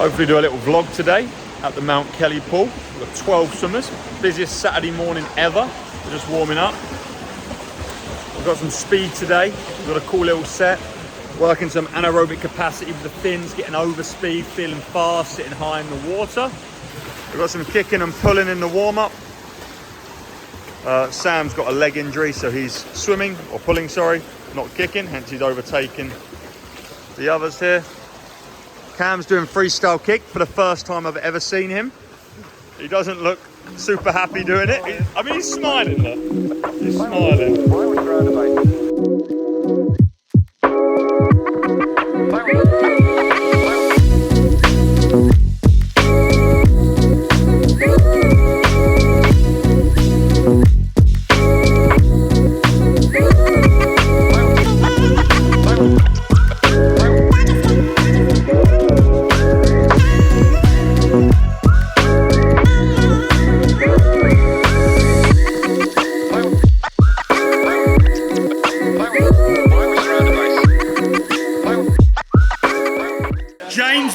Hopefully do a little vlog today at the Mount Kelly pool. We've got 12 swimmers, busiest Saturday morning ever. We're just warming up. We've got some speed today. We've got a cool little set. Working some anaerobic capacity with the fins, getting over speed, feeling fast, sitting high in the water. We've got some kicking and pulling in the warm-up. Sam's got a leg injury, so he's swimming, or pulling, sorry, not kicking, hence he's overtaking the others here. Cam's doing freestyle kick for the first time I've ever seen him. He doesn't look super happy doing it. He's smiling, look. He's smiling.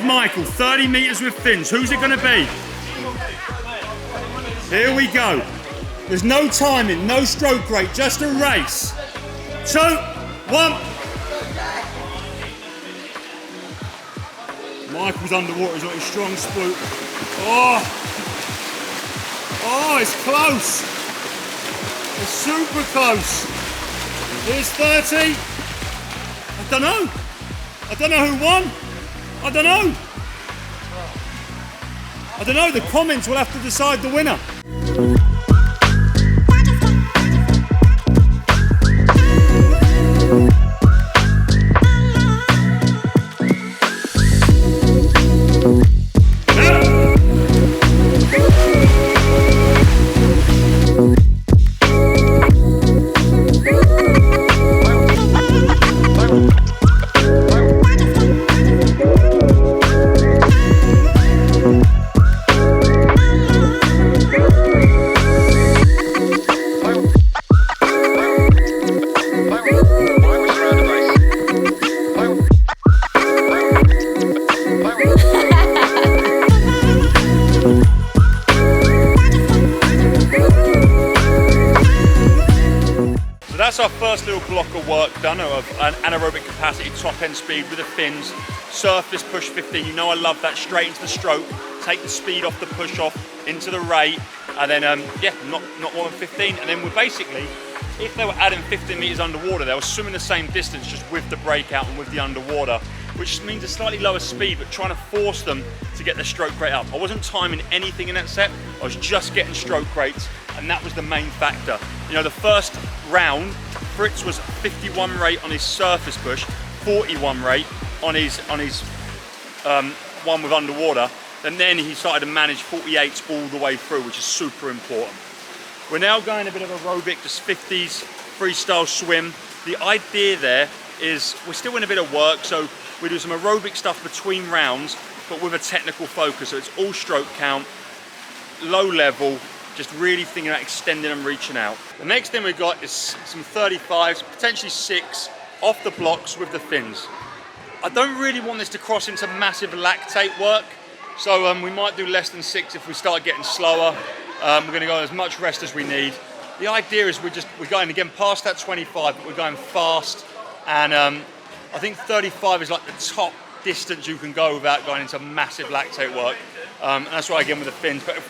Michael, 30 meters with fins. Who's it going to be? Here we go. There's no timing, no stroke rate, just a race. 2, 1. Michael's underwater, he's got his strong spook. Oh, it's close. It's super close. Here's 30. I don't know who won. I don't know, the comments will have to decide the winner. That's our first little block of work done of an anaerobic capacity, top end speed with the fins, surface push 15. You know I love that, straight into the stroke, take the speed off the push off into the rate, and then not more than 15. And then we're basically, if they were adding 15 meters underwater, they were swimming the same distance just with the breakout and with the underwater, which means a slightly lower speed, but trying to force them to get their stroke rate up. I wasn't timing anything in that set, I was just getting stroke rates, and that was the main factor. You know, the first round, Fritz was 51 rate on his surface push, 41 rate on his one with underwater, and then he started to manage 48s all the way through, which is super important. We're now going a bit of aerobic, just 50s, freestyle swim. The idea there is we're still in a bit of work, so we do some aerobic stuff between rounds, but with a technical focus, so it's all stroke count, low level, just really thinking about extending and reaching out. The next thing we've got is some 35s, potentially 6, off the blocks with the fins. I don't really want this to cross into massive lactate work, so we might do less than 6 if we start getting slower. We're going to go as much rest as we need. The idea is we're going again past that 25, but we're going fast, and I think 35 is like the top distance you can go without going into massive lactate work. And that's why again with the fins, but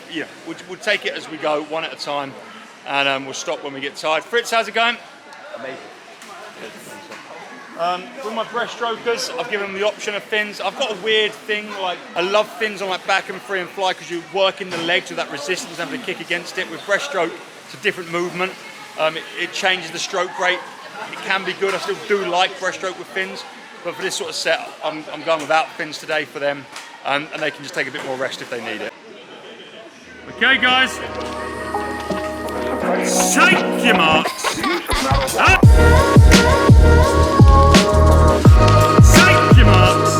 we'll take it as we go, one at a time, and we'll stop when we get tired. Fritz, how's it going? Amazing. With my breaststrokers, I've given them the option of fins. I've got a weird thing, like I love fins on like back and free and fly because you work in the legs with that resistance and have to kick against it. With breaststroke, it's a different movement. It changes the stroke rate. It can be good. I still do like breaststroke with fins, but for this sort of set, I'm going without fins today for them. And they can just take a bit more rest if they need it. Okay, guys. Take your marks. Take your marks.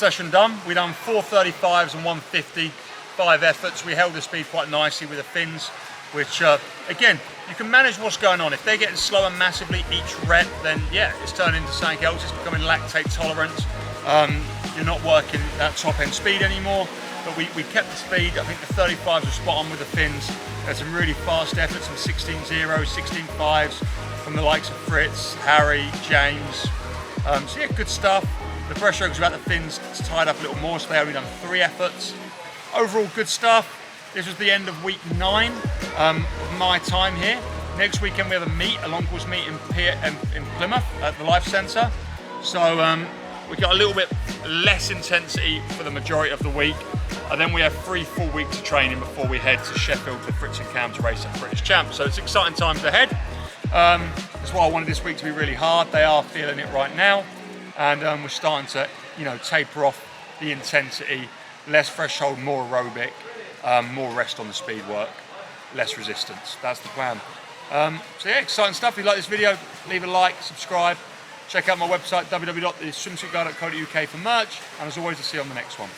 session done. We done 435s and 150, 5 efforts. We held the speed quite nicely with the fins, which again, you can manage what's going on. If they're getting slower massively each rep, then yeah, it's turning into something else. It's becoming lactate tolerance. You're not working at top end speed anymore, but we kept the speed. I think the 35s were spot on with the fins. There's some really fast efforts, some 16.0s, 16.5s from the likes of Fritz, Harry, James. So yeah, good stuff. The breaststrokes without the fins tied up a little more, so they only done 3 efforts. Overall, good stuff. This was the end of week 9 of my time here. Next weekend we have a meet, a long course meet in Plymouth at the Life Centre. So we got a little bit less intensity for the majority of the week. And then we have 3 full weeks of training before we head to Sheffield for Fritz and Cam to race at British Champs. So it's exciting times ahead. That's why I wanted this week to be really hard. They are feeling it right now. And we're starting to, taper off the intensity, less threshold, more aerobic, more rest on the speed work, less resistance. That's the plan. So yeah, exciting stuff. If you like this video, leave a like, subscribe. Check out my website, www.theswimsuitguy.co.uk for merch. And as always, I'll see you on the next one.